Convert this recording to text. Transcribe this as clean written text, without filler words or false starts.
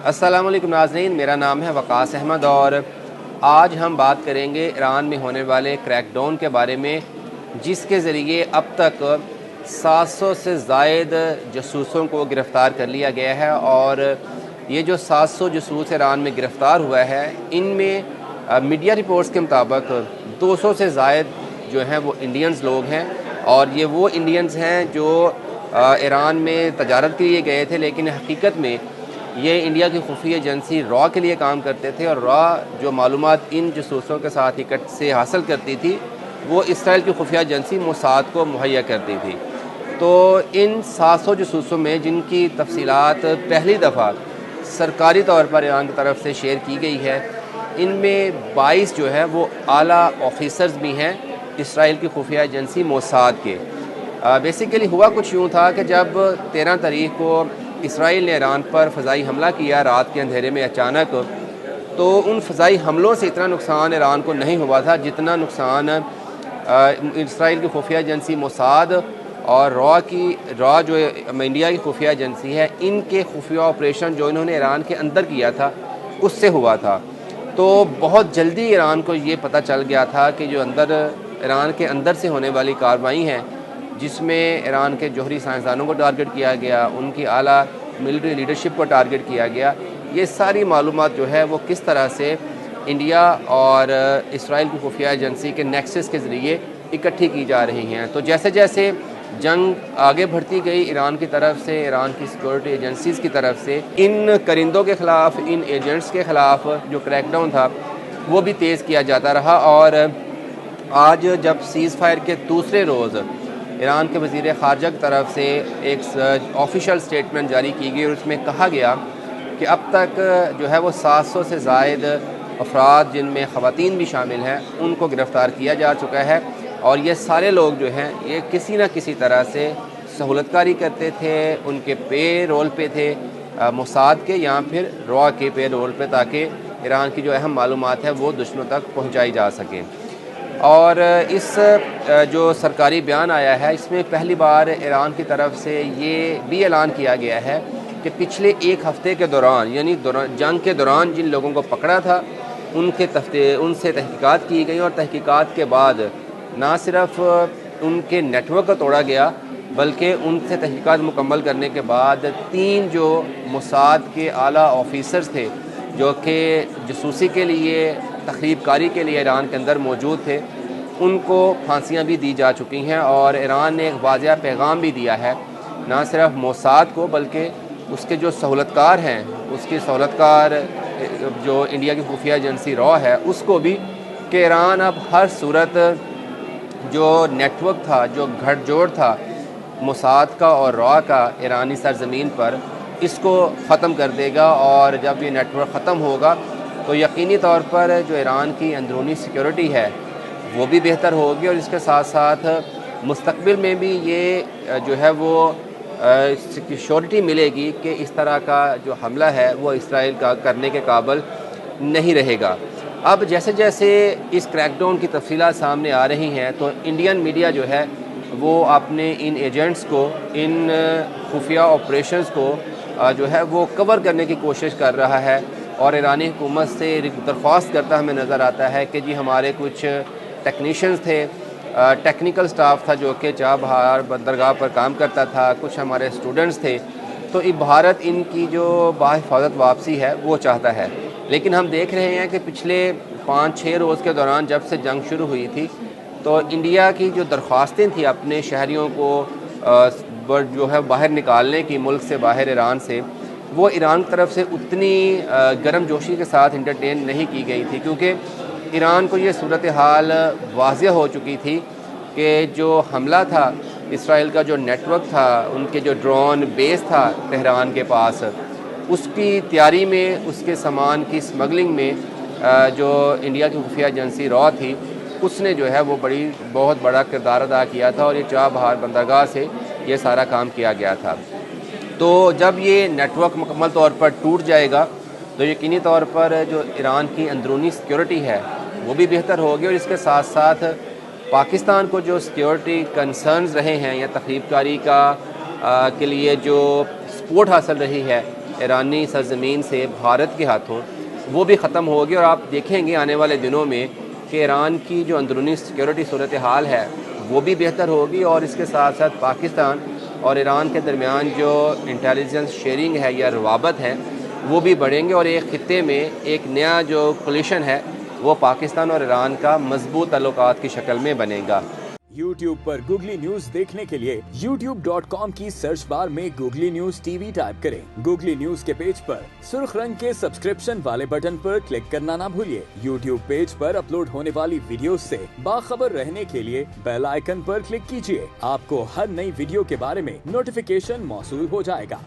अस्सलाम वालेकुम नाज़रीन, मेरा नाम है वक़ास अहमद और आज हम बात करेंगे ईरान में होने वाले क्रैकडाउन के बारे में, जिसके ज़रिए अब तक 700 से ज़ायद जासूसों को गिरफ़्तार कर लिया गया है। और ये जो 700 जासूस ईरान में गिरफ़्तार हुआ है, इनमें मीडिया रिपोर्ट्स के मुताबिक 200 से ज़ायद जो हैं वो इंडियंस लोग हैं। और ये वो इंडियंस हैं जो ईरान में तजारत के लिए गए थे, लेकिन हकीकत में ये इंडिया की खुफिया एजेंसी रॉ के लिए काम करते थे और रॉ जो मालूमात इन जासूसों के साथ इकट्ठ से हासिल करती थी, वो इसराइल की खुफिया एजेंसी मोसाद को मुहैया करती थी। तो इन 700 जासूसों में जिनकी तफसीलात पहली दफ़ा सरकारी तौर पर ईरान की तरफ से शेयर की गई है, इनमें 22 जो है वो आला ऑफिसर्स भी हैं इसराइल की खुफिया एजेंसी मोसाद के। बेसिकली हुआ कुछ यूँ था कि जब 13 तारीख को इसराइल ने ईरान पर फ़ज़ाई हमला किया रात के अंधेरे में अचानक, तो उन फ़ज़ाई हमलों से इतना नुकसान ईरान को नहीं हुआ था जितना नुकसान इसराइल की खुफिया एजेंसी मोसाद और रॉ जो इंडिया की खुफिया एजेंसी है, इनके खुफिया ऑपरेशन जो इन्होंने ईरान के अंदर किया था उससे हुआ था। तो बहुत जल्दी ईरान को ये पता चल गया था कि जो ईरान के अंदर से होने वाली कार्रवाई हैं, जिसमें ईरान के जौहरी साइंसदानों को टारगेट किया गया, उनकी आला मिलिट्री लीडरशिप को टारगेट किया गया, ये सारी मालूमात जो है वो किस तरह से इंडिया और इसराइल की खुफिया एजेंसी के नेक्सस के ज़रिए इकट्ठी की जा रही हैं। तो जैसे जैसे जंग आगे बढ़ती गई ईरान की तरफ से, ईरान की सिक्योरिटी एजेंसीज़ की तरफ से, इन परिंदों के ख़िलाफ़, इन एजेंट्स के ख़िलाफ़ जो क्रैकडाउन था वो भी तेज़ किया जाता रहा। और आज जब सीज़ फायर के दूसरे रोज़ ईरान के वज़ीर ख़ारजा की तरफ से एक ऑफिशियल स्टेटमेंट जारी की गई और उसमें कहा गया कि अब तक जो है वो 700 से ज़ायद अफराद, जिनमें ख़वातीन भी शामिल हैं, उनको गिरफ़्तार किया जा चुका है। और ये सारे लोग जो हैं ये किसी न किसी तरह से सहूलतकारी करते थे, उनके पे रोल पे थे मोसाद के या फिर रॉ के पे रोल पे, ताकि ईरान की जो अहम मालूमात है वो दुश्मनों तक पहुँचाई जा सकें। और इस जो सरकारी बयान आया है, इसमें पहली बार ईरान की तरफ से ये भी ऐलान किया गया है कि पिछले एक हफ़्ते के दौरान, यानी जंग के दौरान जिन लोगों को पकड़ा था उनसे तहकीकात की गई और तहकीकात के बाद ना सिर्फ उनके नेटवर्क को तोड़ा गया, बल्कि उनसे तहकीकात मुकम्मल करने के बाद 3 जो मोसाद के आला ऑफिसर्स थे जो कि जासूसी के लिए, तखरीबकारी के लिए ईरान के अंदर मौजूद थे, उनको फांसियां भी दी जा चुकी हैं। और ईरान ने एक वाज़िया पैगाम भी दिया है, ना सिर्फ मोसाद को बल्कि उसके जो सहूलतकार हैं, उसकी सहूलतकार जो इंडिया की खुफिया एजेंसी रॉ है, उसको भी, कि ईरान अब हर सूरत जो नेटवर्क था, जो गठजोड़ था मोसाद का और रॉ का ईरानी सरज़मीन पर, इसको ख़त्म कर देगा। और जब ये नेटवर्क ख़त्म होगा तो यकीनी तौर पर जो ईरान की अंदरूनी सिक्योरिटी है वो भी बेहतर होगी और इसके साथ साथ मुस्तक़बिल में भी ये जो है वो सिक्योरिटी मिलेगी कि इस तरह का जो हमला है वो इसराइल का करने के काबिल नहीं रहेगा। अब जैसे जैसे इस क्रैकडाउन की तफसीलात सामने आ रही हैं, तो इंडियन मीडिया जो है वो अपने इन एजेंट्स को, इन खुफिया ऑपरेशंस को जो है वो कवर करने की कोशिश कर रहा है और ईरानी हुकूमत से दरख्वास्त करता हमें नज़र आता है कि जी हमारे कुछ टेक्नीशियंस थे, टेक्निकल स्टाफ था जो कि चाबहार बंदरगाह पर काम करता था, कुछ हमारे स्टूडेंट्स थे, तो भारत इनकी जो बाहिफाजत वापसी है वो चाहता है। लेकिन हम देख रहे हैं कि पिछले 5-6 रोज़ के दौरान जब से जंग शुरू हुई थी, तो इंडिया की जो दरख्वास्तें थी अपने शहरियों को जो है बाहर निकालने की, मुल्क से बाहर ईरान से, वो ईरान की तरफ से उतनी गर्मजोशी के साथ इंटरटेन नहीं की गई थी, क्योंकि ईरान को ये सूरत हाल वाज़िया हो चुकी थी कि जो हमला था, इसराइल का जो नेटवर्क था, उनके जो ड्रोन बेस था तेहरान के पास, उसकी तैयारी में, उसके सामान की स्मगलिंग में जो इंडिया की खुफिया एजेंसी रॉ थी, उसने जो है वो बहुत बड़ा किरदार अदा किया था और ये चाबहार बंदरगाह से ये सारा काम किया गया था। तो जब ये नेटवर्क मुकम्मल तौर पर टूट जाएगा तो यकीनी तौर पर जो ईरान की अंदरूनी सिक्योरिटी है वो भी बेहतर होगी और इसके साथ साथ पाकिस्तान को जो सिक्योरिटी कंसर्न्स रहे हैं या तखरीबकारी का के लिए जो सपोर्ट हासिल रही है, ईरानी सरजमीन से भारत के हाथों वो भी ख़त्म होगी। और आप देखेंगे आने वाले दिनों में कि ईरान की जो अंदरूनी सिक्योरिटी सूरत हाल है वो भी बेहतर होगी, और इसके साथ साथ पाकिस्तान और ईरान के दरमियान जो इंटेलिजेंस शेयरिंग है या रवाबत है वो भी बढ़ेंगे, और एक ख़ित्ते में एक नया जो कोलिशन है वो पाकिस्तान और ईरान का मजबूत ताल्लुकात की शक्ल में बनेगा। YouTube पर गूगली न्यूज देखने के लिए youtube.com की सर्च बार में गूगली न्यूज टीवी टाइप करें। गूगली न्यूज के पेज पर सुर्ख रंग के सब्सक्रिप्शन वाले बटन पर क्लिक करना ना भूलिए। YouTube पेज पर अपलोड होने वाली वीडियोस से बाखबर रहने के लिए बेल आइकन पर क्लिक कीजिए। आपको हर नई वीडियो के बारे में नोटिफिकेशन मौसूल हो जाएगा।